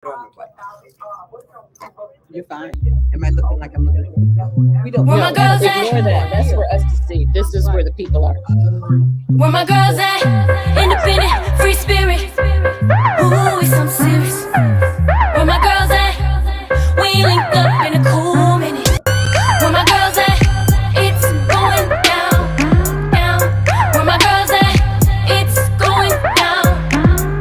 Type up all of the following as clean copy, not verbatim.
What do I look like? You're fine. Am I looking like I'm looking at you? We don't. Where No, my girls ignore at? that. That's for us to see. This is where the people are. Where my girls at? Independent, free spirit. Ooh, it's something serious. Where my girls at? We link up in a cool minute. Where my girls at? It's going down, down. Where my girls at? It's going down,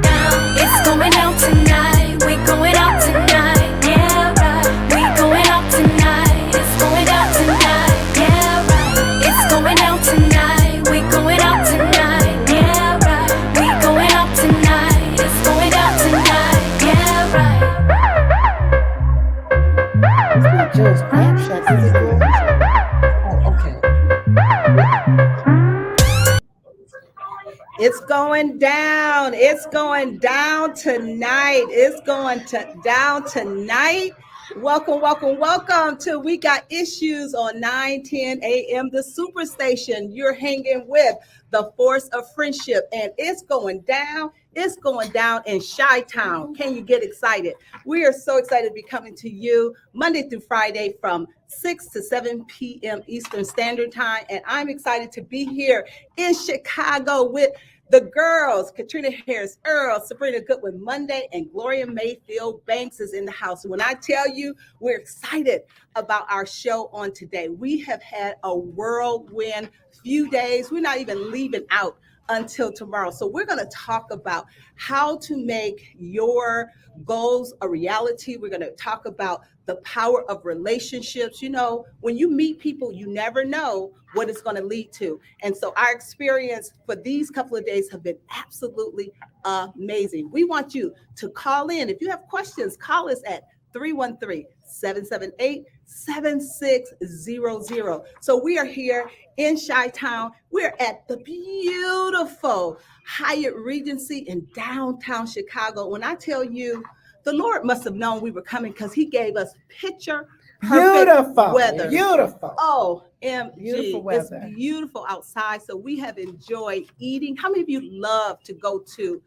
down. It's going down tonight. We going out tonight. Yeah, right. We going out tonight. It's going down tonight. Yeah, right. It's going down tonight. We going out tonight. Yeah, right. We going out tonight. It's going down tonight. Yeah, right. It's not Joe's Crab Shack, is it, girl? Oh, okay. It's going down. It's going down tonight. It's going down tonight. Welcome, welcome, welcome to We Got Issues on 9:10 a.m. The Superstation. You're hanging with the Force of Friendship, and it's going down. It's going down in Chi-Town. Can you get excited? We are so excited to be coming to you Monday through Friday from 6 to 7 p.m. Eastern Standard Time. And I'm excited to be here in Chicago with the girls, Katrina Harris Earl, Sabrina Goodwin Monday, and Gloria Mayfield Banks is in the house. When I tell you we're excited about our show on today, we have had a whirlwind few days. We're not even leaving out until tomorrow. So we're going to talk about how to make your goals a reality. We're going to talk about the power of relationships. You know, when you meet people, you never know what it's going to lead to. And so our experience for these couple of days have been absolutely amazing. We want you to call in. If you have questions, call us at 313-778-7600. So we are here in Chi-Town. We're at the beautiful Hyatt Regency in downtown Chicago. When I tell you, the Lord must have known we were coming because he gave us picture perfect Beautiful weather. Beautiful. OMG. Beautiful weather. It's beautiful outside. So we have enjoyed eating. How many of you love to go to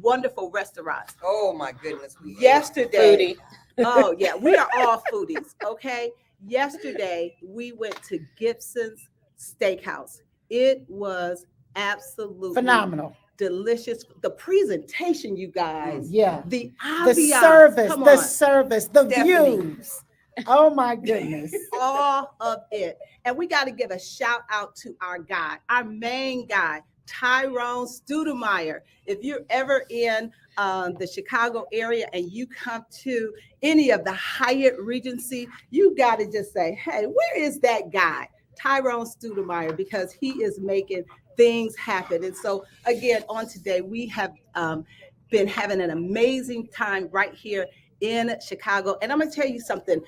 wonderful restaurants? Oh my goodness. Yesterday. Oh yeah, we are all foodies. Okay. Yesterday we went to Gibson's Steakhouse. It was absolutely Phenomenal. delicious. The presentation, you guys. Yeah. The The ambiance. service, Come the on. service, the Stephanie. views. Oh my goodness. All of it. And we got to give a shout out to our guy, our main guy, Tyrone Studemeyer. If you're ever in the Chicago area and you come to any of the Hyatt Regency, you got to just say, hey, where is that guy, Tyrone Studemeyer? Because he is making things happen. And so again, on today, we have been having an amazing time right here in Chicago. And I'm going to tell you something.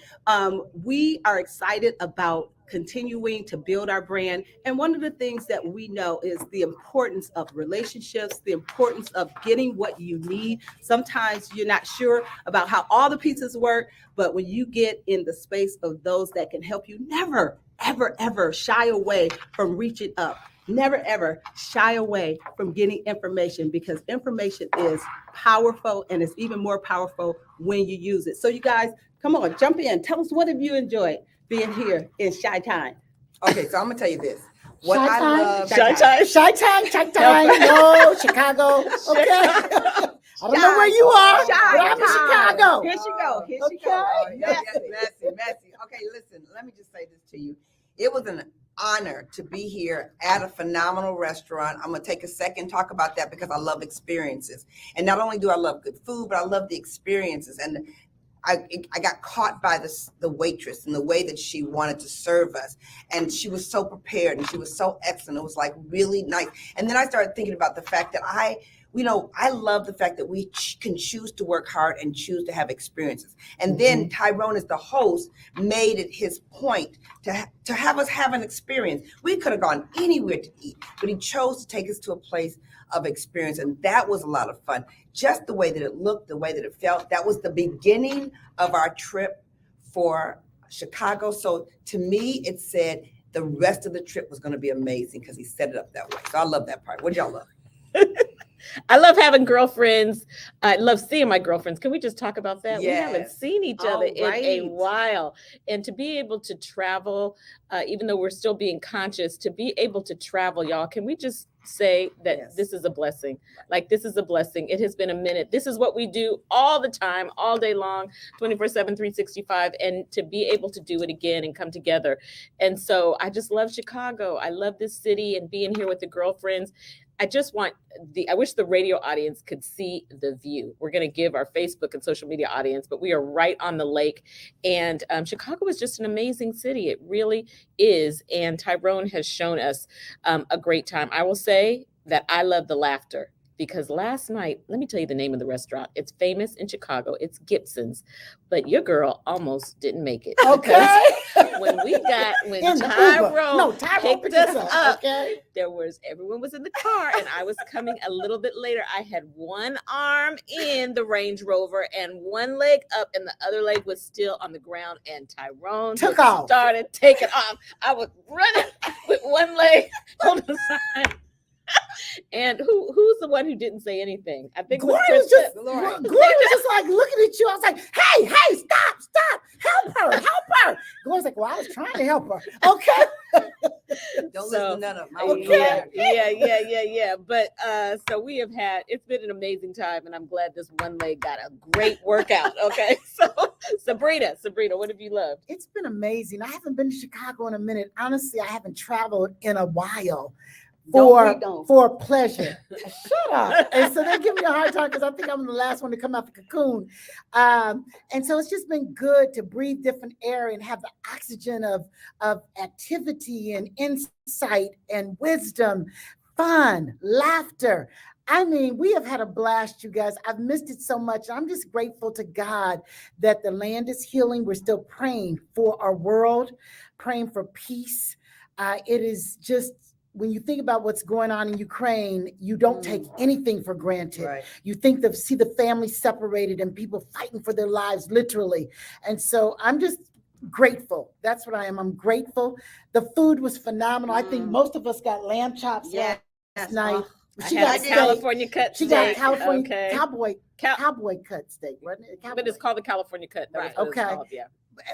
We are excited about continuing to build our brand. And one of the things that we know is the importance of relationships, the importance of getting what you need. Sometimes you're not sure about how all the pieces work, but when you get in the space of those that can help you, never, ever, ever shy away from reaching up. Never, ever shy away from getting information, because information is powerful, and it's even more powerful when you use it. So you guys, come on, jump in. Tell us, what have you enjoyed being here in Chi-Town? Okay, so I'm gonna tell you this. What I Chi-Town? love. Chi-Town. Chi-Town, Chi-Town, no, Chicago. Okay. I don't know where you are, but I'm in Chicago. Here she go. Here she Okay. go. Oh, yeah, messy. Okay, listen, let me just say this to you. It was an honor to be here at a phenomenal restaurant. I'm going to take a second, talk about that, because I love experiences. And not only do I love good food, but I love the experiences. And I got caught by the waitress and the way that she wanted to serve us. And she was so prepared and she was so excellent. It was like really nice. And then I started thinking about the fact that I love the fact that we can choose to work hard and choose to have experiences. And then Tyrone, as the host, made it his point to have us have an experience. We could have gone anywhere to eat, but he chose to take us to a place of experience. And that was a lot of fun. Just the way that it looked, the way that it felt. That was the beginning of our trip for Chicago. So to me, it said the rest of the trip was going to be amazing because he set it up that way. So I love that part. What y'all love? I love having girlfriends. I love seeing my girlfriends. Can we just talk about that? We haven't Yes. seen each other in a Alright. while. And to be able to travel, even though we're still being conscious, to be able to travel, y'all, can we just say that Yes. this is a blessing? Like, this is a blessing. It has been a minute. This is what we do all the time, all day long, 24/7, 365, and to be able to do it again and come together. And so I just love Chicago. I love this city and being here with the girlfriends. I wish the radio audience could see the view. We're going to give our Facebook and social media audience, but we are right on the lake. And Chicago is just an amazing city. It really is. And Tyrone has shown us a great time. I will say that I love the laughter, because last night, let me tell you the name of the restaurant. It's famous in Chicago. It's Gibson's, but your girl almost didn't make it. Okay. When In the Uber. Tyrone No, Tyrone picked us up, okay. everyone was in the car, and I was coming a little bit later. I had one arm in the Range Rover and one leg up, and the other leg was still on the ground. And Tyrone Took just off. started taking off. I was running with one leg on the side. And who's the one who didn't say anything? I think it was Gloria was just Krista. Gloria. Gloria was just like looking at you. I was like, hey, stop, help her. Gloria's like, well, I was trying to help her. Okay. Don't So, listen to none of them. I was Okay. there. Yeah. But so it's been an amazing time, and I'm glad this one leg got a great workout. Okay. So Sabrina, what have you loved? It's been amazing. I haven't been to Chicago in a minute. Honestly, I haven't traveled in a while. Don't. For pleasure. Shut up. And so they give me a hard time because I think I'm the last one to come out the cocoon. And so it's just been good to breathe different air and have the oxygen of activity and insight and wisdom, fun, laughter. I mean, we have had a blast, you guys. I've missed it so much. I'm just grateful to God that the land is healing. We're still praying for our world, praying for peace. It is just, when you think about what's going on in Ukraine, you don't take anything for granted. Right. You see the family separated and people fighting for their lives, literally. And so I'm just grateful. That's what I am. I'm grateful. The food was phenomenal. I think most of us got lamb chops Yes. last night. I She had got a steak. California cut She got steak. California Okay. cowboy cut steak, wasn't it? But it's called the California cut. That was Right. what it's Okay. called, yeah.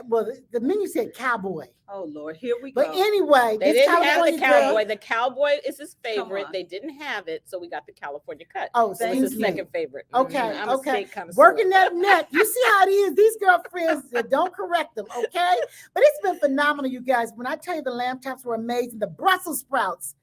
Well, the menu said cowboy. Oh Lord, here we But go. anyway, They this didn't have the California girl- cowboy. The cowboy is his favorite. on. They didn't have it, so we got the California cut. Oh, That was thank his you. second favorite. Okay, I'm a okay. steak connoisseur. Working that neck. You see how it is. These girlfriends, don't correct them, okay? But it's been phenomenal, you guys. When I tell you the lamb chops were amazing, the Brussels sprouts.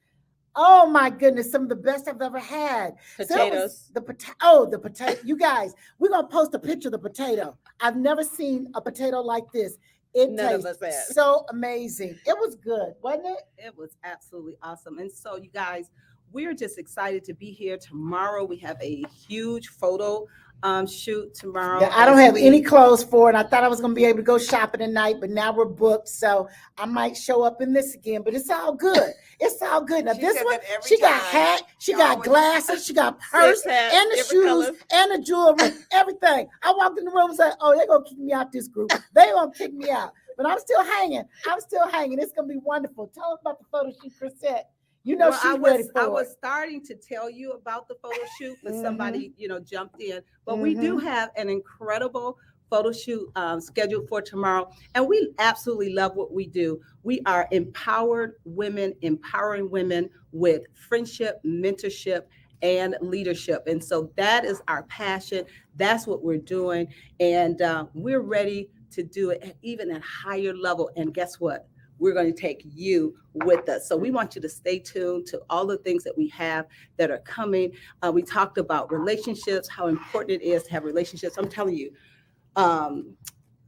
Oh my goodness, some of the best I've ever had. So it was Potatoes. the potato. You guys, we're gonna post a picture of the potato. I've never seen a potato like this. It None of tastes us have. so amazing. It was good, wasn't it? It was absolutely awesome. And so, you guys, we're just excited to be here tomorrow. We have a huge photo shoot tomorrow. Yeah, I don't as have we- any clothes for it. I thought I was gonna be able to go shopping tonight, but now we're booked, so I might show up in this again. But it's all good. It's all good. Now She this says one, that every she got time. hat, she She got always- glasses, she got purse, Six hats, and the different shoes, colors. and the jewelry, everything. I walked in the room and said, "Oh, they're gonna kick me out this group. They gonna kick me out." But I'm still hanging. It's gonna be wonderful. Tell us about the photo shoot, Chrisette. You know Well, she's ready for I it. was starting to tell you about the photo shoot, but Mhm. somebody, jumped in. But we do have an incredible photo shoot scheduled for tomorrow, and we absolutely love what we do. We are empowered women, empowering women with friendship, mentorship, and leadership. And so that is our passion. That's what we're doing, and we're ready to do it even at higher level. And guess what? We're going to take you with us. So we want you to stay tuned to all the things that we have that are coming. We talked about relationships, how important it is to have relationships. I'm telling you,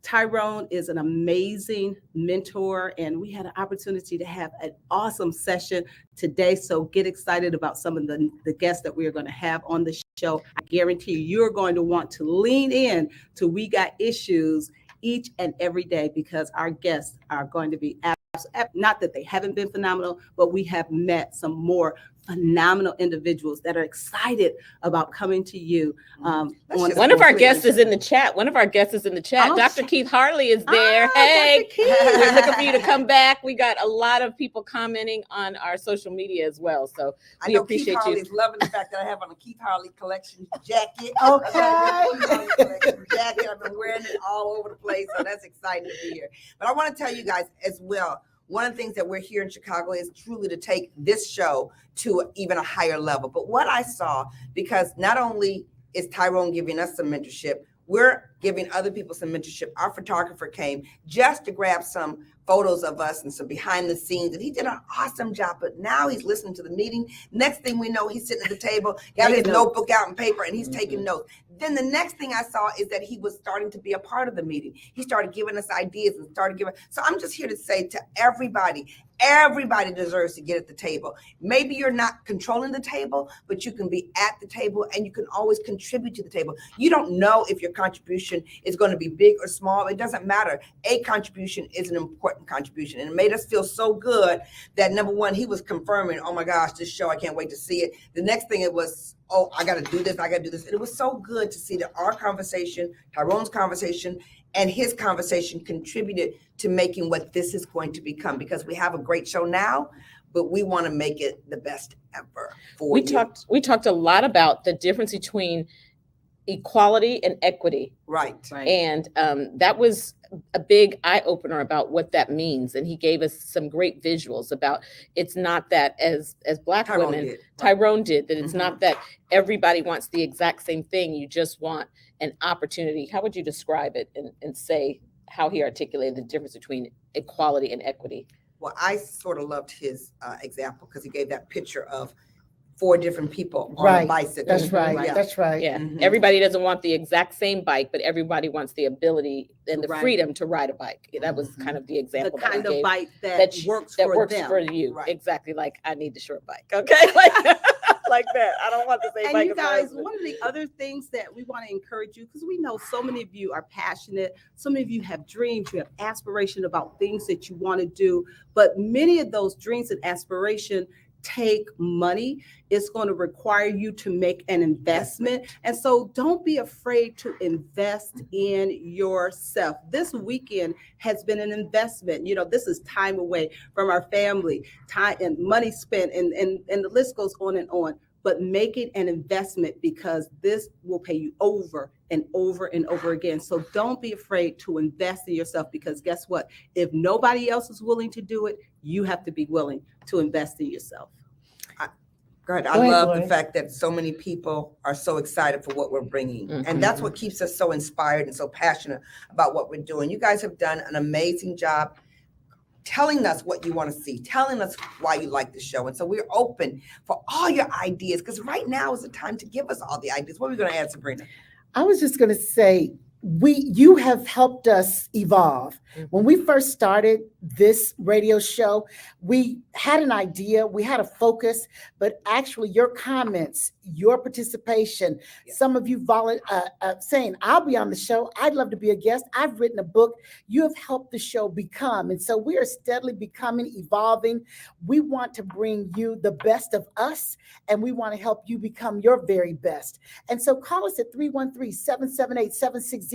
Tyrone is an amazing mentor, and we had an opportunity to have an awesome session today. So get excited about some of the guests that we are going to have on the show. I guarantee you're going to want to lean in to We Got Issues each and every day, because our guests are going to be not that they haven't been phenomenal, but we have met some more phenomenal individuals that are excited about coming to you. Let's On just One of our quickly- guests is in the chat. One of our guests is in the chat. Oh, Dr. Keith Harley is there. Ah, Hey, Dr. Keith. we're looking for you to come back. We got a lot of people commenting on our social media as well. So I we know appreciate Keith you. Harley's loving the fact that I have on a Keith Harley collection jacket. Okay. Keith Harley collection jacket. I've been wearing it all over the place, so that's exciting to be here. But I want to tell you guys as well, one of the things that we're here in Chicago is truly to take this show to even a higher level. But what I saw, because not only is Tyrone giving us some mentorship, we're giving other people some mentorship. Our photographer came just to grab some photos of us and some behind the scenes, and he did an awesome job. But now he's listening to the meeting. Next thing we know, he's sitting at the table, got his Taking notebook out and paper, and he's taking notes. Then the next thing I saw is that he was starting to be a part of the meeting. He started giving us ideas and started giving. So I'm just here to say to everybody deserves to get at the table. Maybe you're not controlling the table, but you can be at the table and you can always contribute to the table. You don't know if your contribution is going to be big or small. It doesn't matter. A contribution is an important contribution. And it made us feel so good that, number one, he was confirming, oh my gosh, this show, I can't wait to see it. The next thing it was, oh, I got to do this, I got to do this. And it was so good to see that our conversation, Tyrone's conversation, and his conversation contributed to making what this is going to become, because we have a great show now, but we want to make it the best ever for We you. talked a lot about the difference between equality and equity. Right. And that was a big eye opener about what that means. And he gave us some great visuals about it's not that as Black Tyrone women, did. Right. Tyrone did, that it's Mhm. not that everybody wants the exact same thing. You just want an opportunity. How would you describe it and say how he articulated the difference between equality and equity? Well, I sort of loved his example because he gave that picture of 4 different people on a Right. bicycle. That's right. Yeah. That's right. Yeah, Mhm. everybody doesn't want the exact same bike, but everybody wants the ability and the Right. freedom to ride a bike. That was Mhm. kind of the The example that kind I of gave. bike that, that works that for works them. for you. Right. Exactly. Like I need the short bike. Okay. Like, like that. I don't want the same And bike you as my guys, husband. one of the other things that we want to encourage you, because we know so many of you are passionate, so many of you have dreams, you have aspiration about things that you want to do, but many of those dreams and aspiration take money. It's going to require you to make an investment. And so don't be afraid to invest in yourself. This weekend has been an investment. You know, this is time away from our family, time and money spent, and the list goes on and on. But make it an investment, because this will pay you over and over and over again. So don't be afraid to invest in yourself, because guess what? If nobody else is willing to do it, you have to be willing to invest in yourself. Good. Go I ahead, love Gloria. the fact that so many people are so excited for what we're bringing. Mhm. And that's what keeps us so inspired and so passionate about what we're doing. You guys have done an amazing job telling us what you want to see, telling us why you like the show. And so we're open for all your ideas, because right now is the time to give us all the ideas. What are we going to add, Sabrina? I was just going to say, you have helped us evolve. When we first started this radio show, we had an idea, we had a focus, but actually your comments, your participation, Yeah. some of you saying, I'll be on the show, I'd love to be a guest, I've written a book, you have helped the show become. And so we are steadily becoming, evolving. We want to bring you the best of us, and we want to help you become your very best. And so call us at 313-778-7600.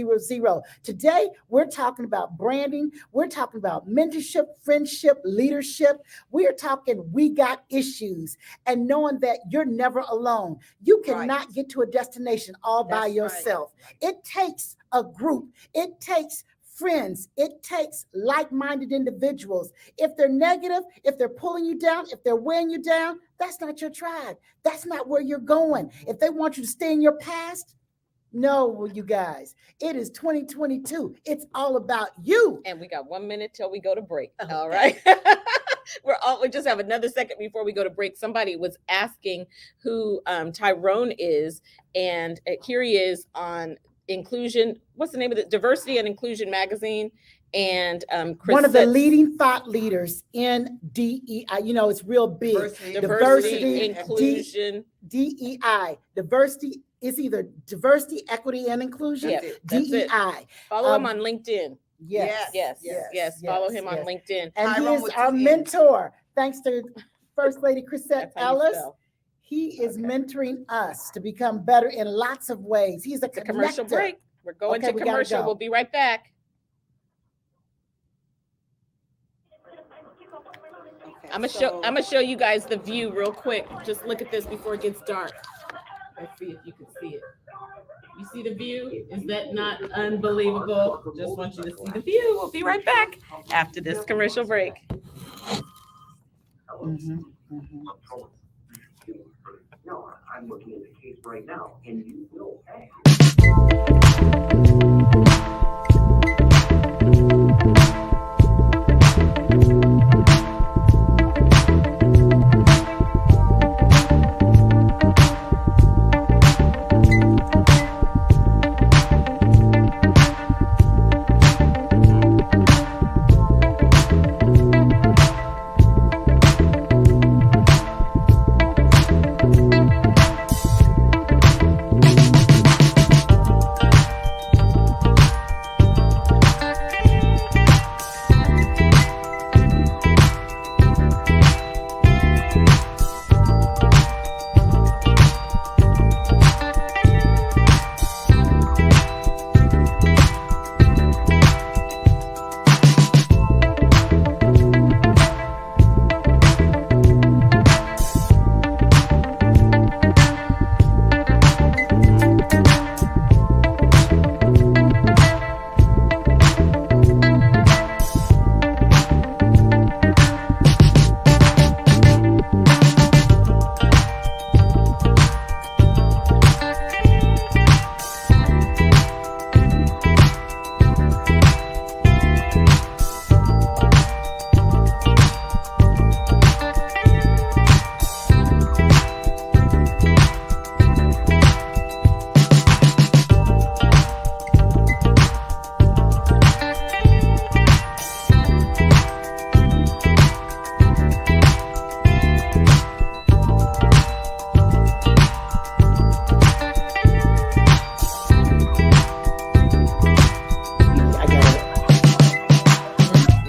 Today, we're talking about branding. We're talking about mentorship, friendship, leadership. We are talking, we got issues, and knowing that you're never alone. You cannot Right. get to a destination all by That's right. yourself. It takes a group. It takes friends. It takes like-minded individuals. If they're negative, if they're pulling you down, if they're weighing you down, that's not your tribe. That's not where you're going. If they want you to stay in your past, no, you guys, it is 2022. It's all about you. And we got 1 minute till we go to break. Okay. All right. We just have another second before we go to break. Somebody was asking who Tyrone is, and here he is on Inclusion. What's the name of it? Diversity and Inclusion magazine. And Chris One of the Sitz, leading thought leaders in DEI. You know, it's real big. diversity, Diversity, inclusion. DEI. Diversity is either diversity, equity, and inclusion. Yeah, that's it. DEI. Follow him Um, on LinkedIn. Yes. Yes. Follow him on yes. LinkedIn. And he Tyrone is with our 2 N's. mentor. Thanks to First Lady Chrisette That's how you Ellis. spell. He is mentoring us to become better in lots of ways. He's a It's a commercial connector. break. We're going Okay, to we gotta commercial. go. We'll be right back. I'm gonna show you guys the view real quick. Just look at this before it gets dark. Let's see if you can see it. You see the view? Is that not unbelievable? Just want you to see the view. We'll be right back after this commercial break. No, I'm looking at the case right now, and you will pay.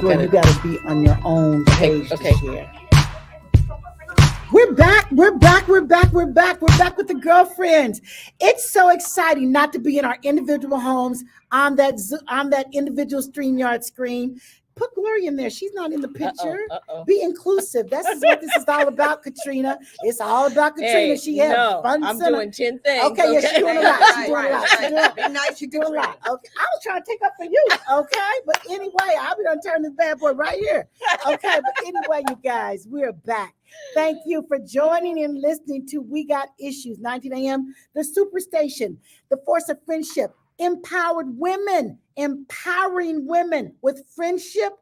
You gotta be on your own page Okay. to share. We're back with the girlfriends. It's so exciting not to be in our individual homes on that individual StreamYard screen. Put Gloria in there. She's not in the picture. Be inclusive. That's what this is all about, Katrina. It's all about Katrina. Hey, She had no, fun. I'm center. doing 10 things. Okay, yeah, she's doing a lot. She's doing a lot. She's doing a lot. Be nice, She's doing a lot. Okay, I was trying to take up for you. Okay, but anyway, I'll be done turn this bad boy right here. Okay, but anyway, you guys, we're back. Thank you for joining and listening to We Got Issues, 19 a.m., the Superstation, the Force of Friendship, empowered women, empowering women with friendship,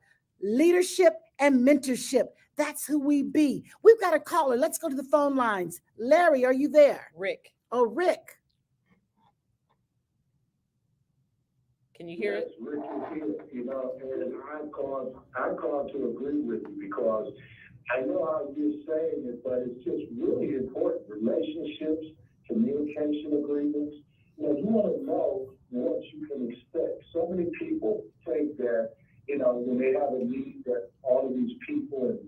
leadership, and mentorship. That's who we be. We've got a caller. Let's go to the phone lines. Larry, are you there? Rick, Oh, Rick. can you hear Yes, it? Rick is here, you know, and I called to agree with you because I know how you're saying it, but it's just really important. Relationships, communication agreements. You know, you want to know what you can expect. So many people think that, you know, when they have a need, that all of these people and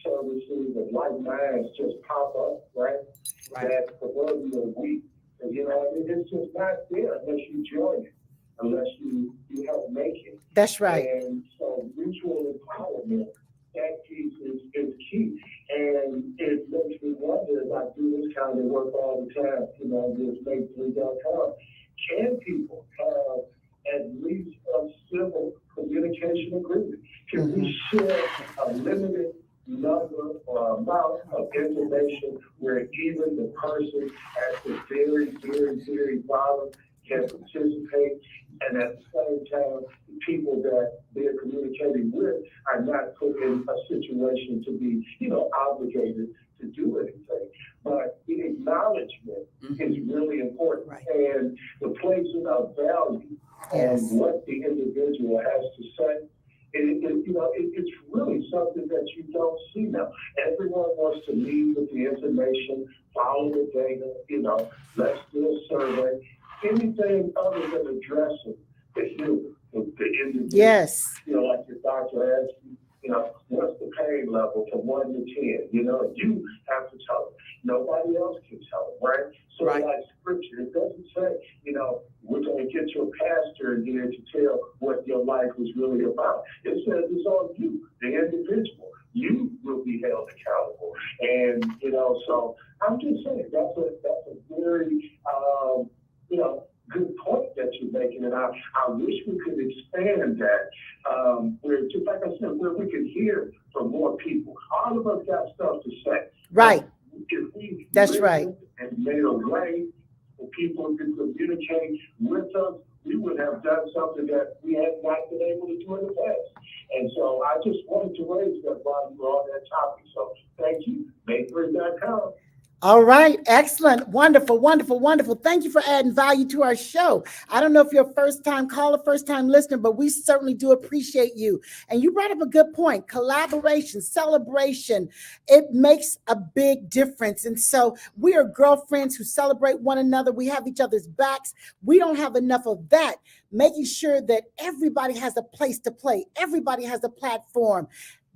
services and like minds just pop up, right? That proverbial week. And, you know, it's just not there unless you join it, unless you help make it. That's right. And so mutual empowerment, that piece is key. And it makes me wonder, if I do this kind of work all the time, you know, this make3.com, can people have at least a civil communication agreement? Can we share a limited number or amount of information where even the person at the very, very, very bottom can participate, and at the same time, the people that they're communicating with are not put in a situation to be, you know, obligated to do anything. But the acknowledgement is really important, and the placing of value on what the individual has to say. It's really something that you don't see now. Everyone wants to lead with the information, follow the data, you know, let's do a survey. Anything other than addressing the human, the individual. Yes. You know, like your doctor asked you, you know, what's the pain level from 1 to 10? You know, you have to tell them. Nobody else tell what your life was really about. It says it's on you, the individual. You will be held accountable. And, so I'm just saying that's a very, good point that you're making. And I wish we could expand that, where, just like I said, where we could hear from more people. All of us got stuff to say. Right. If we That's listened right. and made a way for people to communicate with us, we would have done something that we had not been able to do in the past. And so I just wanted to raise that while you were on that topic. So thank you. Make3.com. All right. Excellent. Wonderful, wonderful, wonderful. Thank you for adding value to our show. I don't know if you're a first-time caller, first-time listener, but we certainly do appreciate you. And you brought up a good point. Collaboration, celebration, it makes a big difference. And so we are girlfriends who celebrate one another. We have each other's backs. We don't have enough of that, making sure that everybody has a place to play. Everybody has a platform.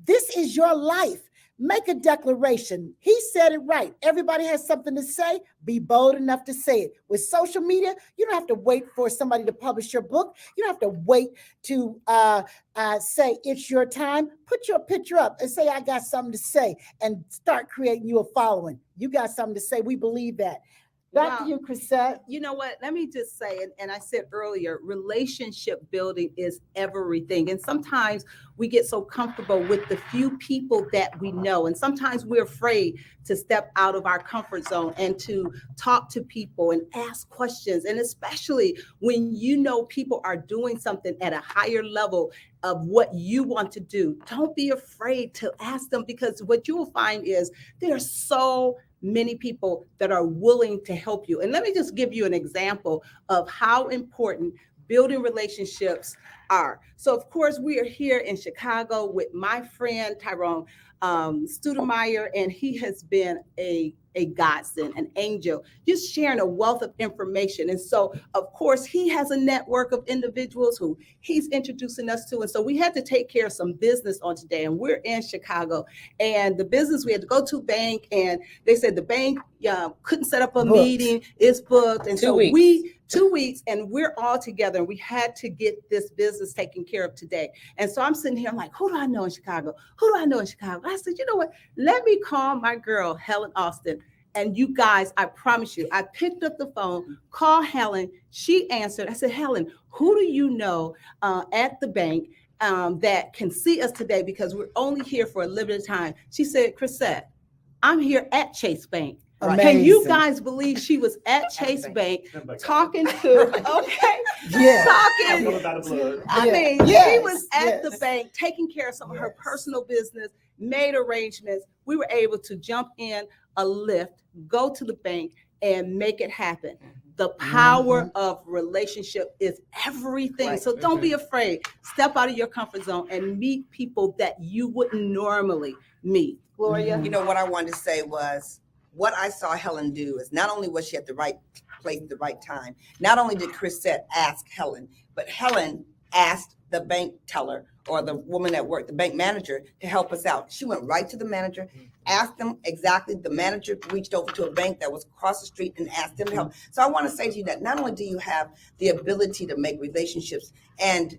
This is your life. Make a declaration. He said it right. Everybody has something to say. Be bold enough to say it. With social media, you don't have to wait for somebody to publish your book. You don't have to wait to say it's your time. Put your picture up and say, I got something to say, and start creating you a following. You got something to say. We believe that. Back Wow. to you, Chrisette. You know what? Let me just say, and I said earlier, relationship building is everything. And sometimes we get so comfortable with the few people that we know. And sometimes we're afraid to step out of our comfort zone and to talk to people and ask questions. And especially when you know people are doing something at a higher level of what you want to do, don't be afraid to ask them, because what you will find is there's so many people that are willing to help you. And let me just give you an example of how important building relationships are. So of course, we are here in Chicago with my friend Tyrone Studemeyer, and he has been a godsend, an angel, just sharing a wealth of information. And so, of course, he has a network of individuals who he's introducing us to. And so we had to take care of some business on today, and we're in Chicago. And the business, we had to go to bank, and they said the bank couldn't set up a Booked. meeting, it's booked. And 2 so weeks. 2 weeks, and we're all together, and we had to get this business taken care of today. And so I'm sitting here, I'm like, who do I know in Chicago? Who do I know in Chicago? I said, you know what? Let me call my girl, Helen Austin. And you guys, I promise you, I picked up the phone, called Helen. She answered. I said, Helen, who do you know at the bank that can see us today? Because we're only here for a limited time. She said, Chrisette, I'm here at Chase Bank. Can you Amazing. guys believe she was at Chase Bank talking to, okay, Yeah. talking. I mean, she Yes, was at the yes. bank taking care of some of her personal business, made arrangements. We were able to jump in a lift, go to the bank, and make it happen. The power of relationship is everything. Right. So don't be afraid. Step out of your comfort zone and meet people that you wouldn't normally meet. Gloria? You know, what I wanted to say was, what I saw Helen do is not only was she at the right place at the right time, not only did Chrisette ask Helen, but Helen asked the bank teller or the woman at work, the bank manager, to help us out. She went right to the manager, asked them exactly. The manager reached over to a bank that was across the street and asked them to help. So I want to say to you that not only do you have the ability to make relationships, and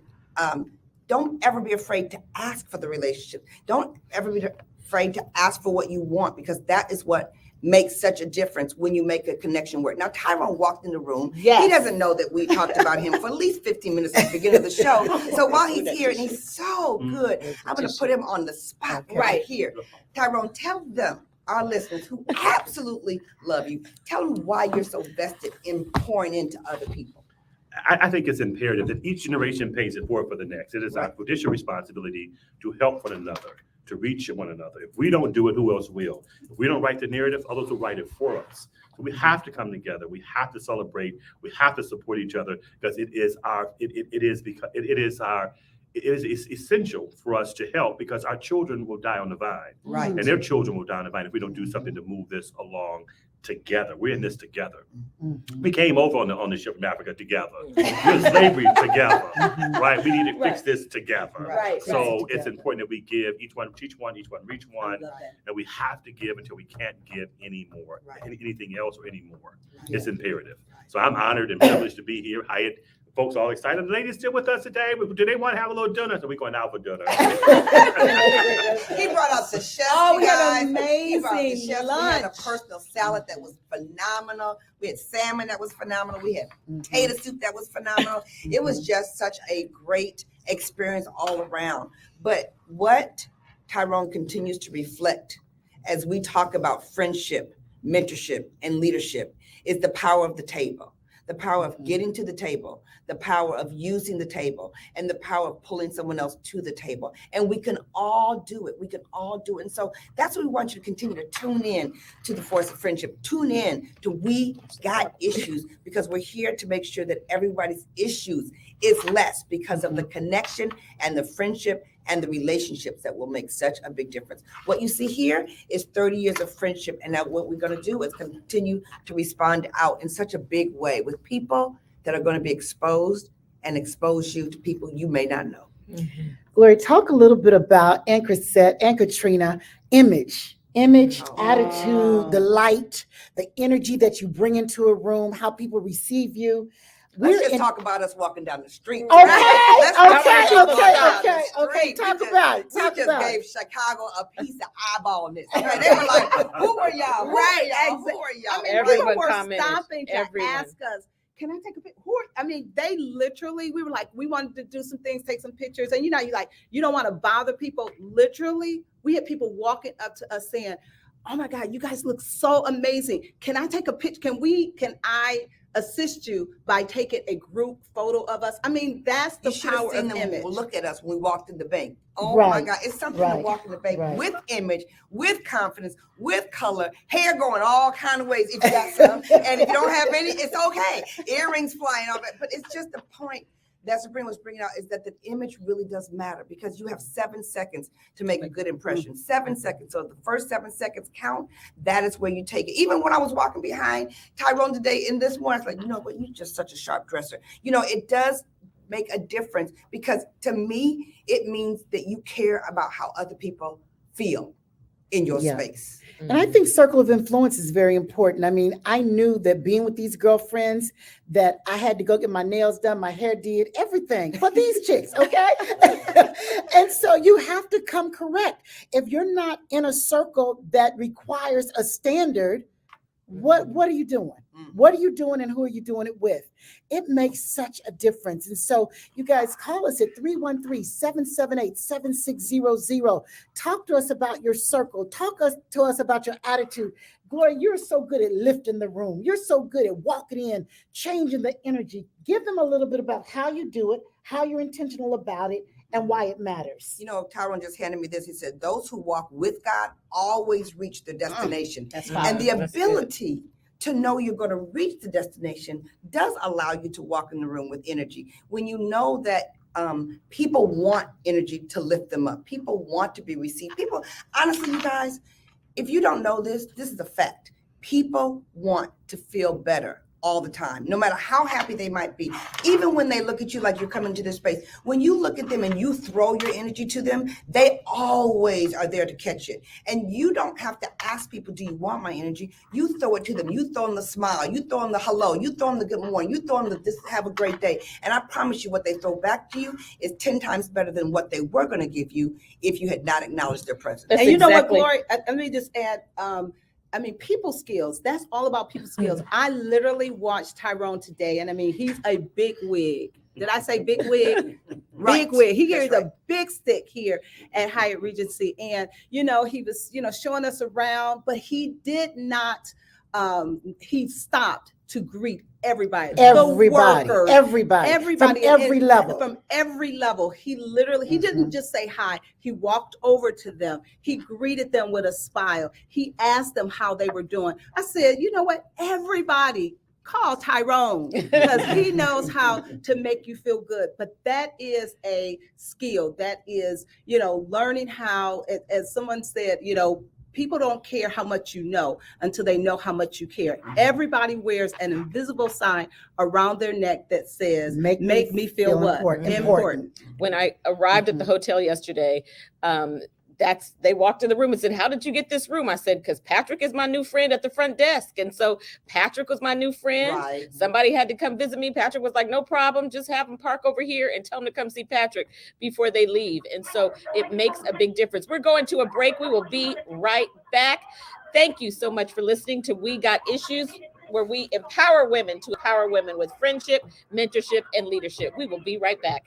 don't ever be afraid to ask for the relationship. Don't ever be afraid to ask for what you want, because that is what makes such a difference when you make a connection work. Now, Tyrone walked in the room. Yes. He doesn't know that we talked about him for at least 15 minutes at the beginning of the show. So while he's here and he's so good, I'm going to put him on the spot right here. Tyrone, tell them, our listeners who absolutely love you, tell them why you're so vested in pouring into other people. I think it's imperative that each generation pays it forward for the next. It is our judicial responsibility to help one another, to reach one another. If we don't do it, who else will? If we don't write the narrative, others will write it for us. So we have to come together. We have to celebrate. We have to support each other, because it is essential for us to help, because our children will die on the vine. Right. And their children will die on the vine if we don't do something to move this along together. We're in this together. We came over on the ship from Africa together. We're in slavery together, right? We need to fix this together. Right. So it's important that we give each one reach one, Love that. and we have to give until we can't give anymore, Right. anything else or anymore. It's imperative. So I'm honored and privileged to be here. Hyatt Folks all excited. The ladies still with us today. Do they want to have a little dinner? So we're going out for dinner. He brought out the chef. Oh, we you had guys. He brought the amazing chef. We had a lunch. personal salad that was phenomenal. We had salmon that was phenomenal. We had potato soup that was phenomenal. It was just such a great experience all around. But what Tyrone continues to reflect as we talk about friendship, mentorship, and leadership is the power of the table, the power of getting to the table, the power of using the table, and the power of pulling someone else to the table. And we can all do it. We can all do it. And so that's what we want you to continue to tune in to the force of friendship. Tune in to We Got Issues, because we're here to make sure that everybody's issues is less because of the connection and the friendship and the relationships that will make such a big difference. What you see here is 30 years of friendship. And now what we're going to do is continue to respond out in such a big way with people that are going to be exposed and expose you to people you may not know. Gloria, talk a little bit about, and Katrina, image, attitude, the light, the energy that you bring into a room, how people receive you. Let's just talk about us walking down the street. Okay, Let's talk about us walking down the okay. street. Talk We about it. We Talk just about gave it. Chicago a piece of eyeballing. Okay, they were like, "Who are y'all? Right, Who are y'all? I mean, Everyone people were commented. stopping to Everyone. ask us, can I take a picture? I mean, they literally, we were like, we wanted to do some things, take some pictures. And you know, you don't want to bother people. Literally, we had people walking up to us saying, oh my God, you guys look so amazing. Can I take a picture? Can I assist you by taking a group photo of us? I mean, that's the You should have power seen of them image. look at us when we walked in the bank. Oh my Right, God, it's something to right, walk in the bank right. with image, with confidence, with color, hair going all kind of ways if you got some, and if you don't have any, it's okay. Earrings flying off it, but it's just the point that Sabrina was bringing out is that the image really does matter because you have 7 seconds to make a good impression. 7 seconds. So the first 7 seconds count. That is where you take it. Even when I was walking behind Tyrone today in this morning, I was like, you know what? You're just such a sharp dresser. You know, it does make a difference because to me, it means that you care about how other people feel in your Yeah. space. And I think circle of influence is very important. I mean, I knew that being with these girlfriends, that I had to go get my nails done, my hair did, everything for these chicks, okay? And so you have to come correct. If you're not in a circle that requires a standard, what are you doing? What are you doing and who are you doing it with? It makes such a difference. And so you guys call us at 313-778-7600. Talk to us about your circle. Talk to us about your attitude. Gloria, you're so good at lifting the room. You're so good at walking in, changing the energy. Give them a little bit about how you do it, how you're intentional about it, and why it matters. You know, Tyrone just handed me this. He said, those who walk with God always reach their destination. That's And the That's good. ability to know you're going to reach the destination does allow you to walk in the room with energy. When you know that people want energy to lift them up, people want to be received. People, honestly, you guys, if you don't know this, this is a fact. People want to feel better all the time, no matter how happy they might be. Even when they look at you like you're coming to this space, when you look at them and you throw your energy to them, they always are there to catch it. And you don't have to ask people, do you want my energy? You throw it to them. You throw them the smile. You throw them the hello. You throw them the good morning. You throw them the this, have a great day. And I promise you what they throw back to you is 10 times better than what they were going to give you if you had not acknowledged their presence. That's And you know what, exactly- Gloria, let me just add, I mean, people skills, that's all about people skills. I literally watched Tyrone today, and I mean, he's a big wig. Did I say big wig? Right. Big wig. He That's carries right. a big stick here at Hyatt Regency. And, you know, he was, you know, showing us around, but he did not, he stopped to greet everybody. The Everybody, workers, everybody, everybody from every and level. From every level. He literally, he didn't just say hi. He walked over to them. He greeted them with a smile. He asked them how they were doing. I said, you know what? Everybody call Tyrone because he knows how to make you feel good. But that is a skill. That is, you know, learning how, as someone said, you know, people don't care how much you know until they know how much you care. Everybody wears an invisible sign around their neck that says, make me feel what? important. Important. When I arrived at the hotel yesterday, they walked in the room and said, how did you get this room? I said, because Patrick is my new friend at the front desk. And so Patrick was my new friend. Right. Somebody had to come visit me. Patrick was like, no problem. Just have them park over here and tell them to come see Patrick before they leave. And so it makes a big difference. We're going to a break. We will be right back. Thank you so much for listening to We Got Issues, where we empower women to empower women with friendship, mentorship, and leadership. We will be right back.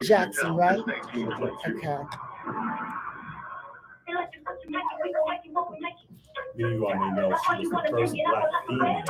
Jackson, right? Okay. You all may know she was the first Black female.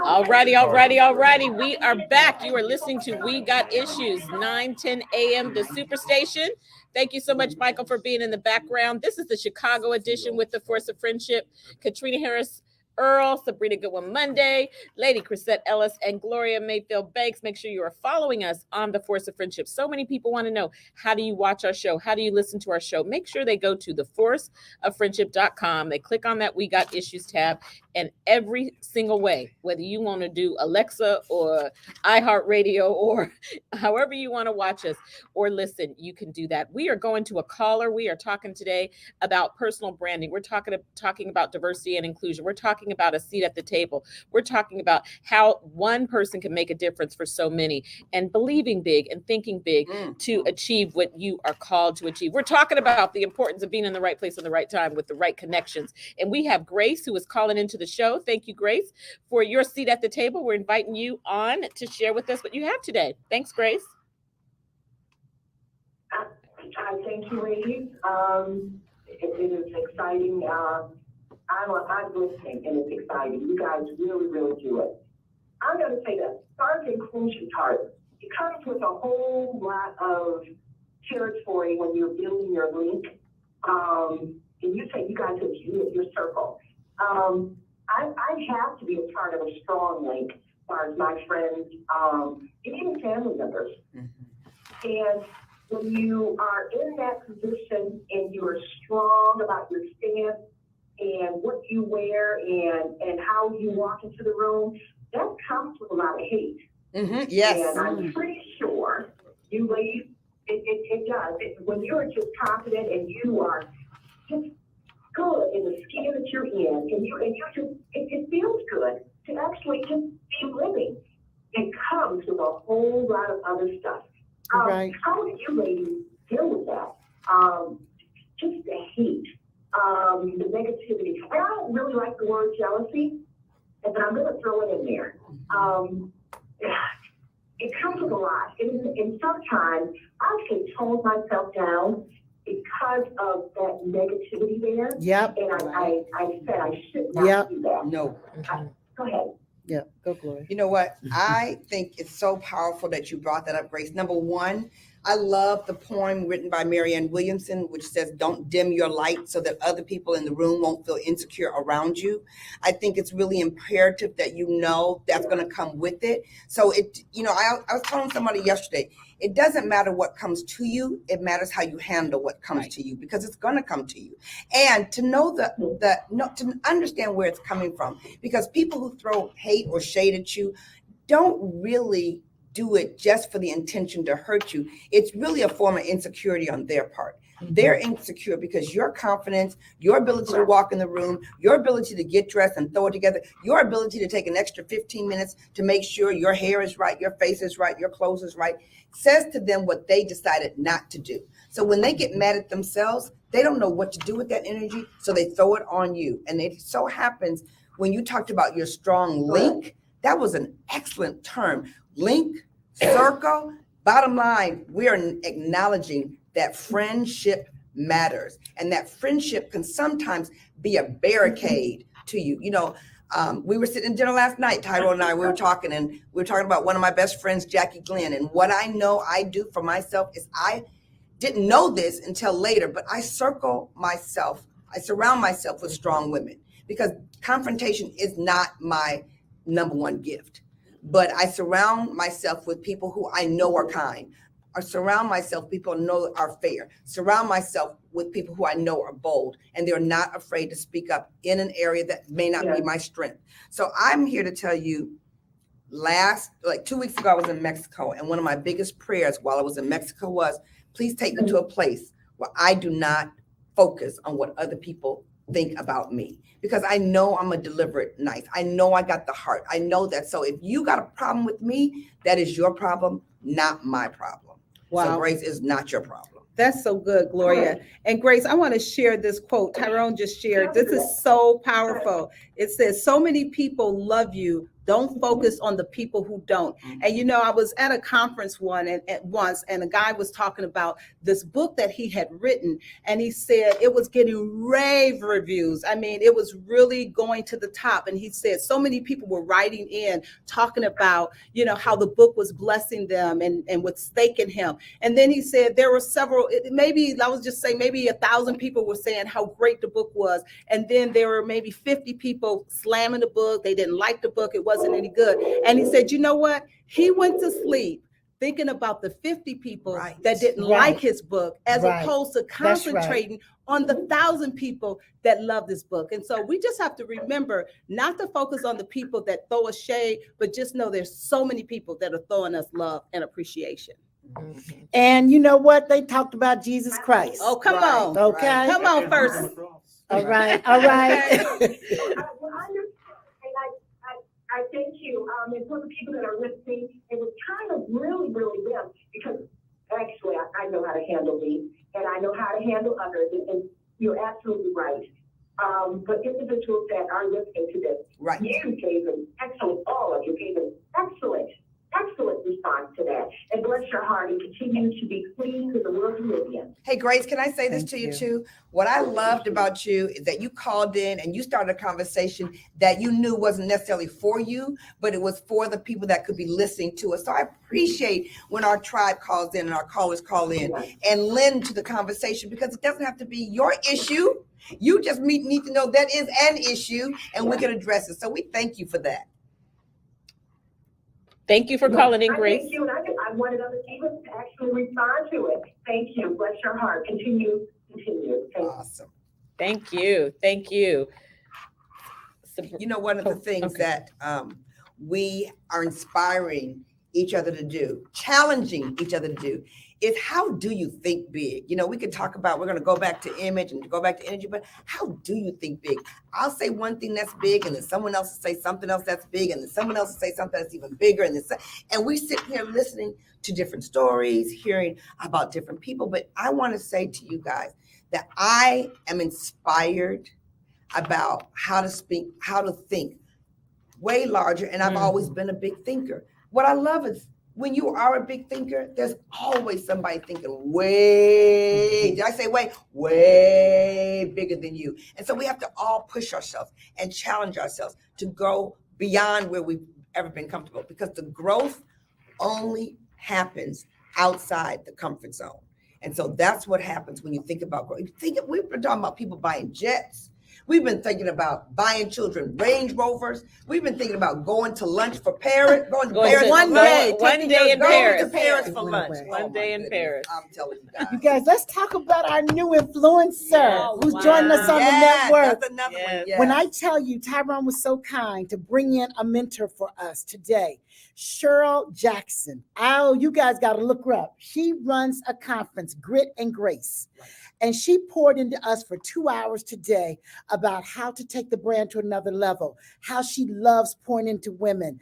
All righty. We are back. You are listening to We Got Issues, 9:10 a.m. The Superstation. Thank you so much, Michael, for being in the background. This is the Chicago edition with the Force of Friendship. Katrina Harris Earl, Sabrina Goodwin Monday, Lady Chrisette Ellis, and Gloria Mayfield Banks. Make sure you are following us on the Force of Friendship. So many people want to know, how do you watch our show? How do you listen to our show? Make sure they go to theforceoffriendship.com. They click on that We Got Issues tab, and every single way, whether you want to do Alexa or iHeartRadio or however you want to watch us or listen, you can do that. We are going to a caller. We are talking today about personal branding. We're talking about diversity and inclusion. We're talking about a seat at the table. We're talking about how one person can make a difference for so many, and believing big and thinking big to achieve what you are called to achieve. We're talking about the importance of being in the right place at the right time with the right connections. And we have Grace, who is calling into the show. Thank you, Grace, for your seat at the table. We're inviting you on to share with us what you have today. Thanks, Grace. Thank you, ladies. It is exciting. I'm listening, and it's exciting. You guys really, really do it. I'm going to say that START inclusion part, it comes with a whole lot of territory when you're building your link. And you say you guys have your circle. I have to be a part of a strong link as far as my friends, and even family members. And when you are in that position and you are strong about your stance and what you wear and how you walk into the room, that comes with a lot of hate. Yes. And I'm pretty sure you ladies, it does. When you're just confident and you are just good in the skin that you're in, and you just, it feels good to actually just be living. It comes with a whole lot of other stuff. Right. How do you ladies deal with that? just the hate, the negativity. And I don't really like the word jealousy, but I'm going to throw it in there. It comes with a lot. And sometimes I can tone myself down because of that negativity there. Yep. And I said I should not Yep. do that. No. Go ahead. Yeah, go Gloria. You know what? I think it's so powerful that you brought that up, Grace. Number one, I love the poem written by Marianne Williamson, which says, "Don't dim your light so that other people in the room won't feel insecure around you." I think it's really imperative that you know that's going to come with it. So I was telling somebody yesterday, it doesn't matter what comes to you. It matters how you handle what comes to you, because it's going to come to you. And to know to understand where it's coming from, because people who throw hate or shade at you don't really do it just for the intention to hurt you. It's really a form of insecurity on their part. They're insecure because your confidence, your ability to walk in the room, your ability to get dressed and throw it together, your ability to take an extra 15 minutes to make sure your hair is right, your face is right, your clothes is right, says to them what they decided not to do. So when they get mad at themselves, they don't know what to do with that energy, so they throw it on you. And it so happens, when you talked about your strong link, that was an excellent term. Link, circle, bottom line, we are acknowledging that friendship matters, and that friendship can sometimes be a barricade to you. We were sitting at dinner last night, Tyrone and I, we were talking about one of my best friends, Jackie Glenn. And what I know I do for myself is, I didn't know this until later, but I surround myself with strong women, because confrontation is not my number one gift. But I surround myself with people who I know are kind. Or surround myself with people I know are fair. Surround myself with people who I know are bold, and they're not afraid to speak up in an area that may not be my strength. So I'm here to tell you, 2 weeks ago, I was in Mexico, and one of my biggest prayers while I was in Mexico was, please take me to a place where I do not focus on what other people think about me, because I know I'm a deliberate nice. I know I got the heart. I know that. So if you got a problem with me, that is your problem, not my problem. Wow. So Grace is not your problem. That's so good, Gloria. And Grace, I want to share this quote Tyrone just shared. This is so powerful. It says, "So many people love you. Don't focus on the people who don't." And I was at a conference once, and a guy was talking about this book that he had written, and he said it was getting rave reviews. I mean, it was really going to the top. And he said so many people were writing in, talking about, how the book was blessing them and was staking him. And then he said there were maybe 1,000 people were saying how great the book was. And then there were maybe 50 people slamming the book. They didn't like the book. It wasn't any good. And he said, you know what? He went to sleep thinking about the 50 people that didn't like his book, as opposed to concentrating on the 1,000 people that love this book. And so we just have to remember not to focus on the people that throw us shade, but just know there's so many people that are throwing us love and appreciation. And you know what? They talked about Jesus Christ. Oh, come on. Okay. Come on first. All right. All right. I thank you. And for the people that are listening, it was kind of really, really them, because actually I know how to handle me, and I know how to handle others, and you're absolutely right. But individuals that are listening to this, you gave an excellent, all of you gave an excellent response to that. And bless your heart, and continue to be pleased with the world you live in. Hey, Grace, can I say this to you too? What I loved about you is that you called in and you started a conversation that you knew wasn't necessarily for you, but it was for the people that could be listening to us. So I appreciate when our tribe calls in and our callers call in and lend to the conversation, because it doesn't have to be your issue. You just need to know that is an issue, and we can address it. So we thank you for that. Thank you for calling in, Grace. Thank you, and I wanted other people to actually respond to it. Thank you. Bless your heart. Continue. Awesome. Thank you. You know, one of the things that we are inspiring each other to do, challenging each other to do, is how do you think big? We could talk about, we're going to go back to image and go back to energy, but how do you think big? I'll say one thing that's big, and then someone else will say something else that's big, and then someone else will say something that's even bigger, and we sit here listening to different stories, hearing about different people. But I want to say to you guys that I am inspired about how to speak, how to think way larger. And I've always been a big thinker. What I love is when you are a big thinker, there's always somebody thinking way, did I say way bigger than you. And so we have to all push ourselves and challenge ourselves to go beyond where we've ever been comfortable, because the growth only happens outside the comfort zone. And so that's what happens when you think about growth. We've been talking about people buying jets. We've been thinking about buying children Range Rovers. We've been thinking about going to lunch for Paris, going to Paris one for day, lunch. one day in Going Paris. to Paris for lunch. One day in Paris. I'm telling you guys. You guys, let's talk about our new influencer Oh, who's joining us on the network. That's another one. Yes. Yes. When I tell you, Tyrone was so kind to bring in a mentor for us today, Cheryl Jackson. Oh, you guys got to look her up. She runs a conference, Grit and Grace. And she poured into us for 2 hours today about how to take the brand to another level, how she loves pouring into women.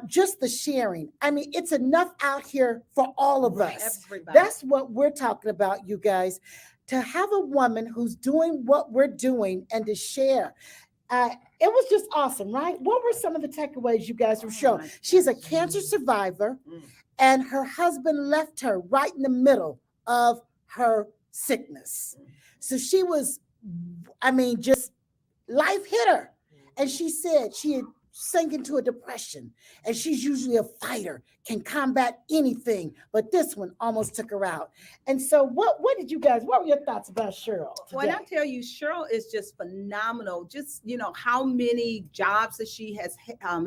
Just the sharing. I mean, it's enough out here for all of us. Everybody. That's what we're talking about, you guys. To have a woman who's doing what we're doing and to share. It was just awesome, right? What were some of the takeaways you guys were showing? She's a cancer survivor, and her husband left her right in the middle of her sickness. So she was, just life hit her. And she said she had sank into a depression, and she's usually a fighter, can combat anything, but this one almost took her out. And so what were your thoughts about Cheryl When today? I tell you, Cheryl is just phenomenal. Just, how many jobs that she has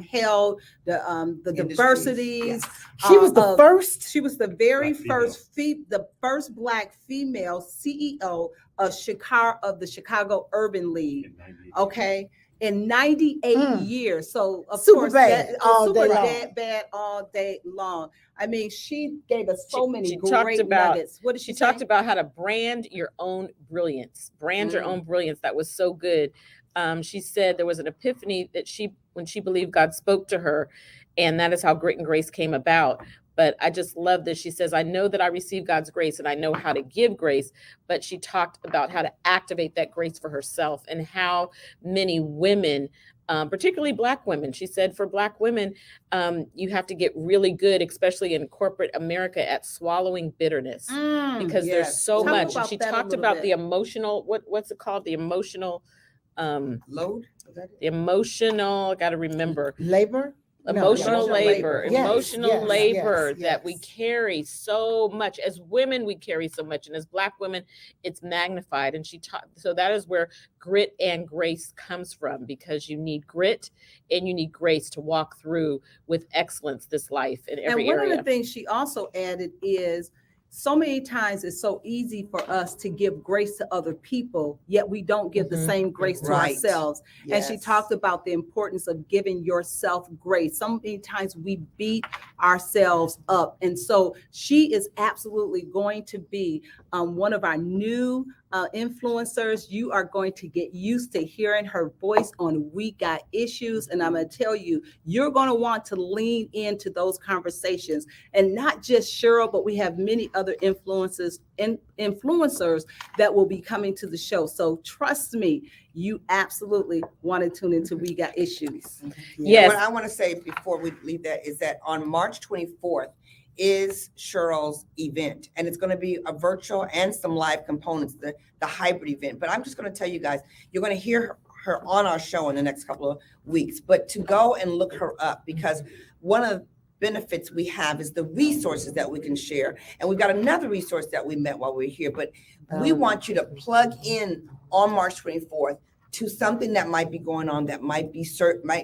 held, the Industries, diversities. She was the first. She was the very Black female. the first Black female CEO of the Chicago Urban League. Okay. In 98 years. So of Super course, bad all day long. bad all day long. I mean, she gave us so many she talked great about- nuggets. What did She she talked say? about how to brand your own brilliance. Brand your own brilliance. That was so good. She said there was an epiphany that when she believed God spoke to her, and that is how Grit and Grace came about. But I just love this. She says, I know that I receive God's grace and I know how to give grace, but she talked about how to activate that grace for herself and how many women, particularly Black women, she said for Black women, you have to get really good, especially in corporate America, at swallowing bitterness because there's yes. so Talk much. And about she that a talked little about bit. the emotional, what's it called? The emotional, Load? Is that it? I got to remember. Labor? No, Emotional emotional labor, labor. Yes, emotional yes, labor yes, that we yes. carry so much. As women, we carry so much, and as Black women, it's magnified. And she taught, so that is where grit and grace comes from, because you need grit and you need grace to walk through with excellence this life in every And one area. of the things she also added is so many times it's so easy for us to give grace to other people, yet we don't give the same grace to Right. ourselves. And she Yes. talked about the importance of giving yourself grace. So many times we beat ourselves up. And so she is absolutely going to be one of our new influencers. You are going to get used to hearing her voice on We Got Issues. And I'm going to tell you, you're going to want to lean into those conversations. And not just Cheryl, but we have many other influencers that will be coming to the show. So trust me, you absolutely want to tune into We Got Issues. Yes. What I want to say before we leave that is that on March 24th is Cheryl's event, and it's going to be a virtual and some live components, the hybrid event. But I'm just going to tell you guys, you're going to hear her on our show in the next couple of weeks, but to go and look her up, because one of the benefits we have is the resources that we can share. And we've got another resource that we met while we were here, but we want you to plug in on March 24th to something that might be going on that might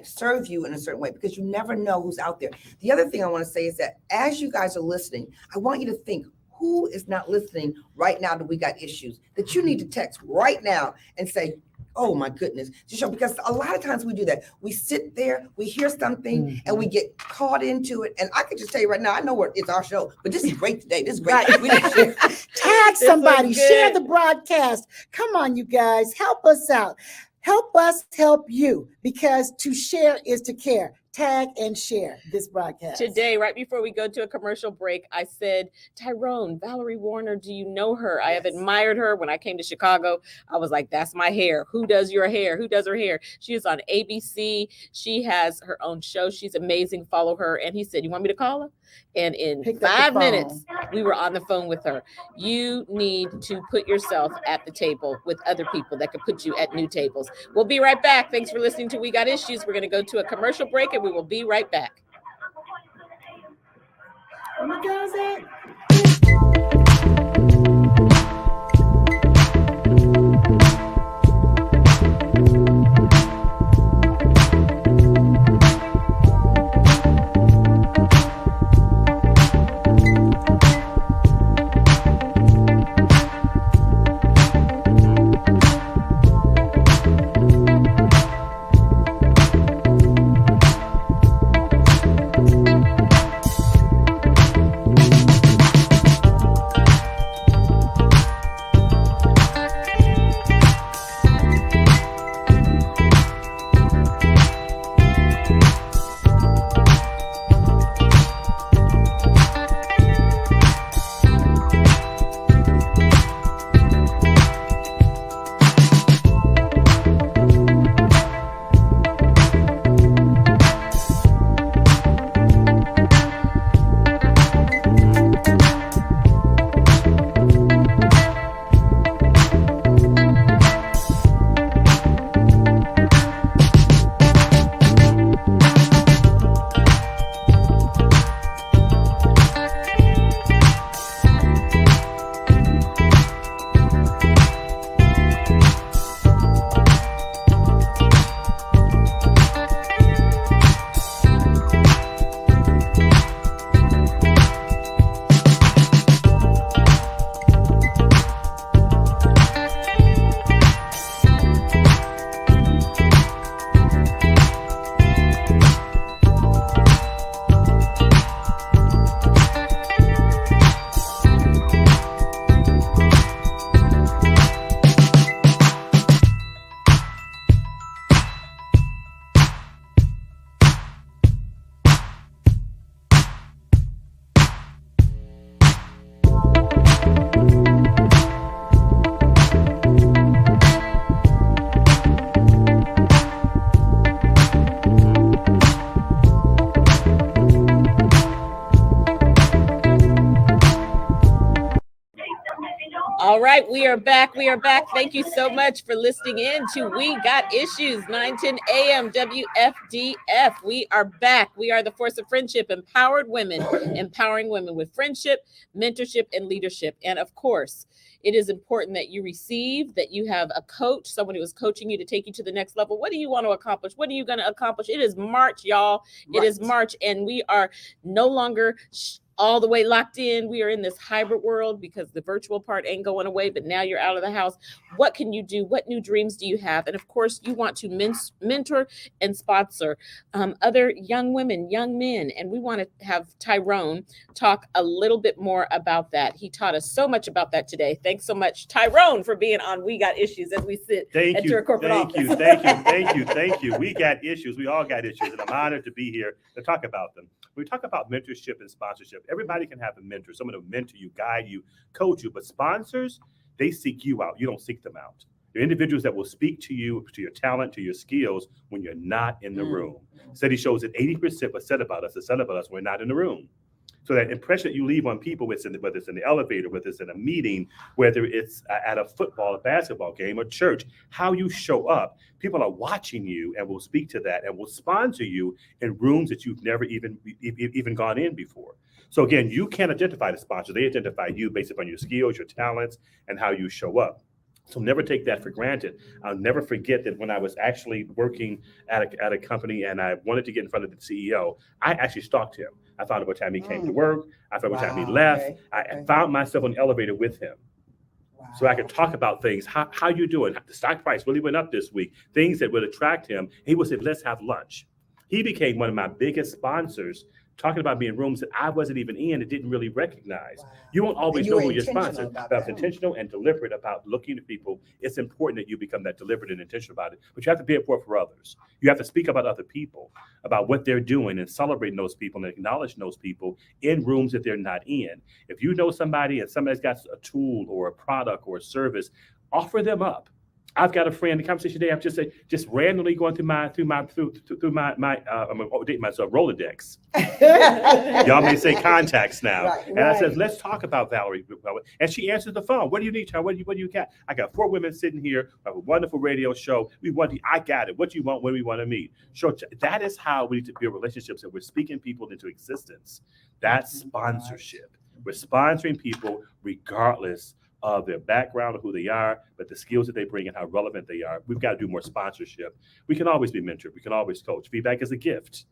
serve you in a certain way, because you never know who's out there. The other thing I want to say is that as you guys are listening, I want you to think, who is not listening right now to We Got Issues that you need to text right now and say, oh my goodness, to show, because a lot of times we do that. We sit there, we hear something, and we get caught into it. And I can just tell you right now, I know it's our show, but this is great today. This is great. We need to share. Tag somebody, was share good. the broadcast. Come on, you guys, help us out. Help us help you, because to share is to care. tag, and share this broadcast. Today, right before we go to a commercial break, I said, Tyrone, Valerie Warner, do you know her? I have admired her. When I came to Chicago, I was like, that's my hair. Who does your hair? Who does her hair? She is on ABC. She has her own show. She's amazing. Follow her. And he said, you want me to call her? And in Picked up the 5 phone. minutes, we were on the phone with her. You need to put yourself at the table with other people that could put you at new tables. We'll be right back. Thanks for listening to We Got Issues. We're going to go to a commercial break and we will be right back. Oh my God, All right, we are back. We are back. Thank you so much for listening in to We Got Issues, 9:10 a.m. WFDF. We are back. We are the force of friendship, empowered women, empowering women with friendship, mentorship, and leadership. And of course, it is important that you receive, that you have a coach, someone who is coaching you to take you to the next level. What do you want to accomplish? What are you going to accomplish? It is March, y'all. It is March, and we are no longer all the way locked in. We are in this hybrid world because the virtual part ain't going away, but now you're out of the house. What can you do? What new dreams do you have? And of course, you want to mentor and sponsor other young women, young men. And we want to have Tyrone talk a little bit more about that. He taught us so much about that today. Thanks so much, Tyrone, for being on We Got Issues as we sit at your corporate office. Thank you. We got issues. We all got issues. And I'm honored to be here to talk about them. We talk about mentorship and sponsorship. Everybody can have a mentor. Someone to mentor you, guide you, coach you. But sponsors, they seek you out. You don't seek them out. They're individuals that will speak to you, to your talent, to your skills when you're not in the room. Study shows that 80% was said about us when we're not in the room. So that impression that you leave on people, whether it's in the elevator, whether it's in a meeting, whether it's at a football, a basketball game, or church, how you show up, people are watching you and will speak to that and will sponsor you in rooms that you've never even gone in before. So again, you can't identify the sponsor. They identify you based upon your skills, your talents, and how you show up. So never take that for granted. I'll never forget that when I was actually working at a company and I wanted to get in front of the CEO, I actually stalked him. I found out what time he came to work. I found out what time he left. Okay. I found myself on the elevator with him. So I could talk about things. How you doing? The stock price really went up this week. Things that would attract him. He would say, let's have lunch. He became one of my biggest sponsors talking about me in rooms that I wasn't even in and didn't really recognize. Wow. You won't always And you know were who your intentional sponsor, about but I was that. intentional and deliberate about looking at people. It's important that you become that deliberate and intentional about it, but you have to pay it forward for others. You have to speak about other people, about what they're doing and celebrating those people and acknowledging those people in rooms that they're not in. If you know somebody and somebody's got a tool or a product or a service, offer them up. I've got a friend. The conversation today, I'm just randomly going through my I'm gonna update myself Rolodex. Y'all may say contacts now. Right, and I said, right. let's talk about Valerie. And she answers the phone. What do you need, child? What do you got? I got 4 women sitting here. I have a wonderful radio show. I got it. What do you want? When we want to meet? Sure. That is how we need to build relationships, and we're speaking people into existence. That's sponsorship. We're sponsoring people regardless of their background or who they are, but the skills that they bring and how relevant they are. We've got to do more sponsorship. We can always be mentored. We can always coach. Feedback is a gift,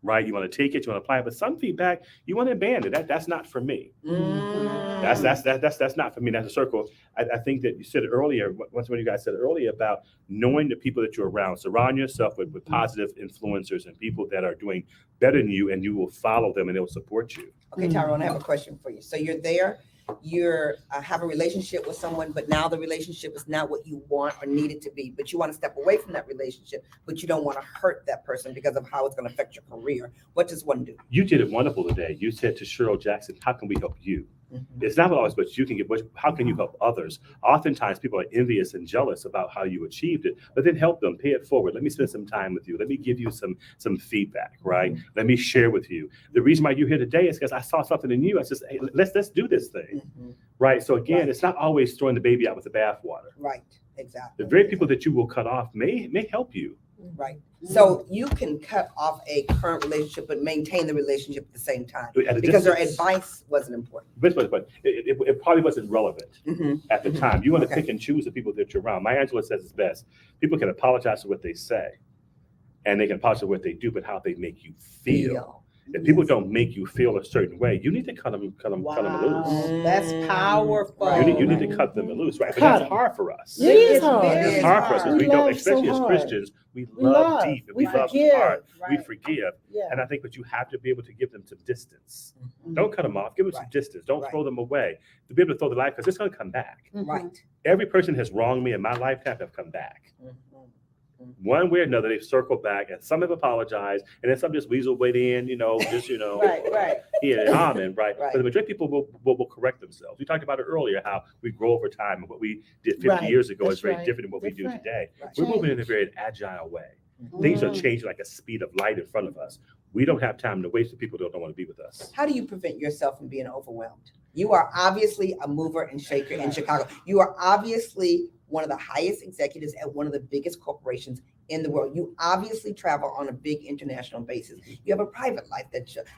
right? You want to take it, you want to apply it, but some feedback, you want to abandon. That's not for me. Mm. That's not for me. That's a circle. I think that you said it earlier, once when you guys said it earlier about knowing the people that you're around. Surround yourself with positive influencers and people that are doing better than you, and you will follow them and they'll support you. Okay, Tyrone, I have a question for you. So you're there, you're have a relationship with someone, but now the relationship is not what you want or need it to be, but you want to step away from that relationship, but you don't want to hurt that person because of how it's going to affect your career. What does one do? You did it wonderful today. You said to Cheryl Jackson, how can we help you? Mhm. It's not always what you can get, but how can you help others? Oftentimes people are envious and jealous about how you achieved it, but then help them, pay it forward. Let me spend some time with you. Let me give you some feedback, right? Let me share with you. The reason why you're here today is because I saw something in you. I said, hey, let's do this thing, Mhm. right? So again, Right. It's not always throwing the baby out with the bathwater. Right, exactly. The very people that you will cut off may help you. Right. So you can cut off a current relationship, but maintain the relationship at the same time At a because their distance. advice wasn't important. But it probably wasn't relevant Mhm. at the time. You want to Okay. pick and choose the people that you're around. Maya Angelou says it's best. People can apologize for what they say, and they can apologize for what they do, but how they make you feel. If people don't make you feel a certain way, you need to cut them loose. Wow, that's powerful. You need to cut them loose, right? But Cut that's 'em. hard for us. It is It's hard. very It's hard for us because We we don't, love so especially as hard. Christians, we We love love. deep and We we love forgive. hard. We Right. forgive. Yeah. And I think, but you have to be able to give them some distance. Mhm. Don't cut them off. Give them some Right. distance. Don't Right. throw them away. To be able to throw the life, because it's going to come back. Right. Every person has wronged me in my lifetime have come back. Mhm. One way or another, they've circled back, and some have apologized, and then some just weasel way in, Right. yeah, amen, right? Right. But the majority of people will correct themselves. We talked about it earlier, how we grow over time, and what we did 50 Right. years ago is That's very right. different than what we That's do right. today. Right. We're moving in a very agile way. Things are Mm. changing like a speed of light in front of us. We don't have time to waste with people that don't want to be with us. How do you prevent yourself from being overwhelmed? You are obviously a mover and shaker in Chicago. You are obviously one of the highest executives at one of the biggest corporations in the world. You obviously travel on a big international basis. You have a private life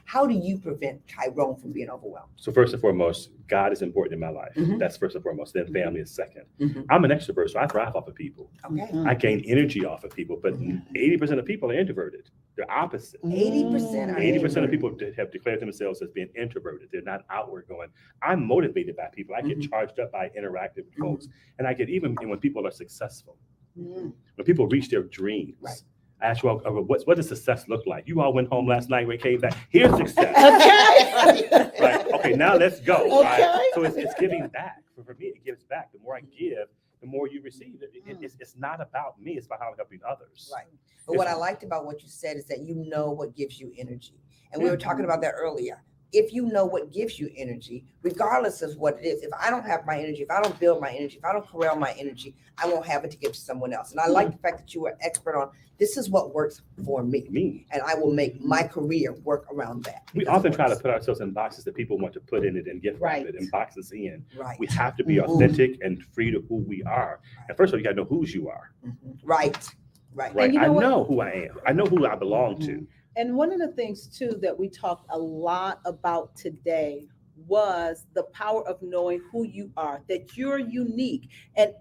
how do you prevent Tyrone from being overwhelmed? So first and foremost, God is important in my life. Mhm. That's first and foremost. Then family is second. Mhm. I'm an extrovert, so I thrive off of people. Okay. I gain energy off of people, but 80% of people are introverted. They're opposite. 80% are 80% of introverted. people have declared themselves as being introverted. They're not outward going. I'm motivated by people. I get Mhm. charged up by interacting with folks. And I get even when people are successful, Mhm. when people reach their dreams. Right. I ask you, all, what does success look like? You all went home last night when it came back. Here's success. Okay. Right. Okay, now let's go. Right. Okay. So it's giving back. For me, it gives back. The more I give, the more you receive. It's not about me. It's about how I'm helping others. Right. But what I liked about what you said is that you know what gives you energy. And we were talking about that earlier. If you know what gives you energy, regardless of what it is, if I don't have my energy, if I don't build my energy, if I don't corral my energy, I won't have it to give to someone else. And I like the fact that you are expert on this is what works for me. Me. And I will make my career work around that. We because it often try to works. put ourselves in boxes that people want to put in it and gift wrap Right. it and box us in. Right. We have to be Mhm. authentic and free to who we are. And first of all, you got to know whose you are. Mhm. Right. Right. Right. you know I what? know who I am. I know who I belong to. And one of the things too that we talked a lot about today was the power of knowing who you are, that you're unique, and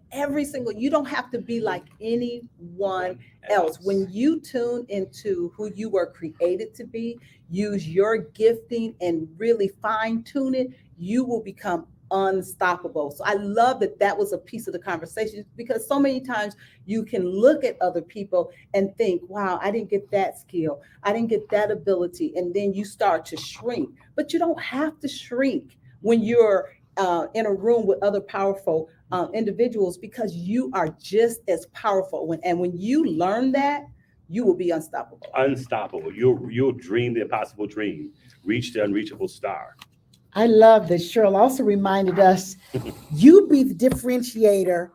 you don't have to be like anyone else. When you tune into who you were created to be, use your gifting and really fine tune it, you will become unstoppable. So I love that was a piece of the conversation, because so many times you can look at other people and think, wow, I didn't get that skill, I didn't get that ability, and then you start to shrink. But you don't have to shrink when you're in a room with other powerful individuals, because you are just as powerful. When you learn that, you will be unstoppable. Unstoppable. You'll dream the impossible dream, reach the unreachable star. I love that Cheryl also reminded us, you be the differentiator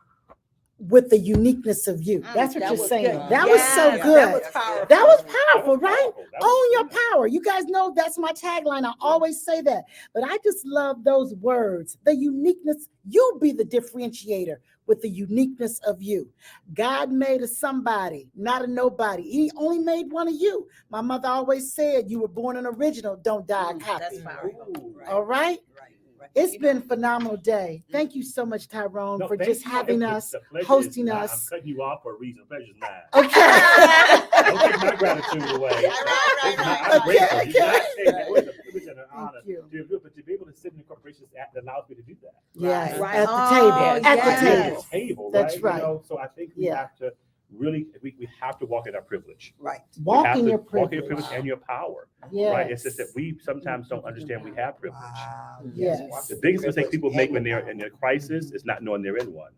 with the uniqueness of you. That's what That you're was saying. good. That was so Yes, good. that was powerful. That was powerful, right? That was Own your powerful. power. You guys know that's my tagline. I always say that. But I just love those words. The uniqueness, you be the differentiator with the uniqueness of you. God made a somebody, not a nobody. He only made one of you. My mother always said, you were born an original, don't die a copy. That's powerful. Right. All right? Right. It's You know, been a phenomenal day. Thank you so much, Tyrone, No, for thank just you. having The us, pleasure is hosting mine. us. I'm cutting you off for a reason. The pleasure's mine. Okay. Don't take my gratitude away. Right. I'm Okay, grateful. okay. You guys say that. It was a privilege and an honor Thank you. to do it, but to be able to sit in the corporation's act that allows me to do that. Yes, Right. at the Oh, table. yes. At At the Yes. table. the table, That's right? right. You know, so I think we Yeah. have to really, we have to walk in our privilege. Right. We have Walk in to your walk in your privilege. privilege and your power, Yes. right? It's just that we sometimes don't understand we have privilege. Wow. Yes. The biggest mistake people make when they're in a crisis is not knowing they're in one.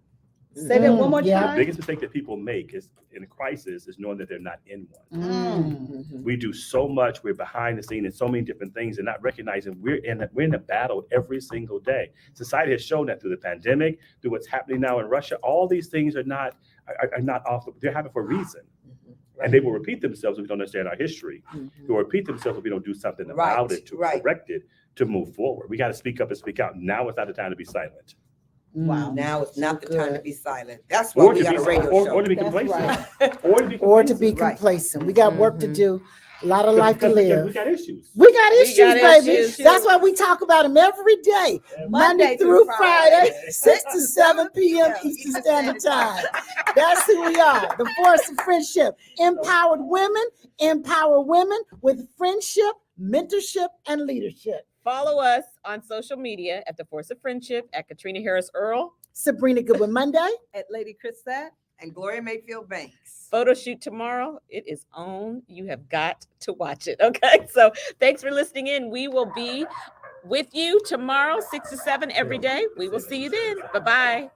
Say that one more Yeah. The time. biggest mistake that people make is in a crisis is knowing that they're not in one. Mm. We do so much. We're behind the scene in so many different things, and not recognizing we're in a battle every single day. Society has shown that through the pandemic, through what's happening now in Russia. All these things are not off. They're happening for a reason, and they will repeat themselves if we don't understand our history. They will repeat themselves if we don't do something about Right, it to right. correct it, to move forward. We got to speak up and speak out. Now is not the time to be silent, Wow. Now it's not the So time to good. be silent. That's why or we to got be a radio or show. to be That's complacent, or to be Or to be Right. complacent. We got work to do, a lot of life to Because we live. got issues. We got issues, got baby. issues. That's why we talk about them every day, Monday through Friday, 6 to 7 p.m. Eastern Standard Time. That's who we are, the Force of Friendship. Empowered women, empower women with friendship, mentorship, and leadership. Follow us on social media at The Force of Friendship, at Katrina Harris Earl. Sabrina Goodwin Monday. At Lady Chrisette. And Gloria Mayfield Banks. Photo shoot tomorrow. It is on. You have got to watch it. Okay. So thanks for listening in. We will be with you tomorrow, 6 to 7 every day. We will see you then. Bye-bye.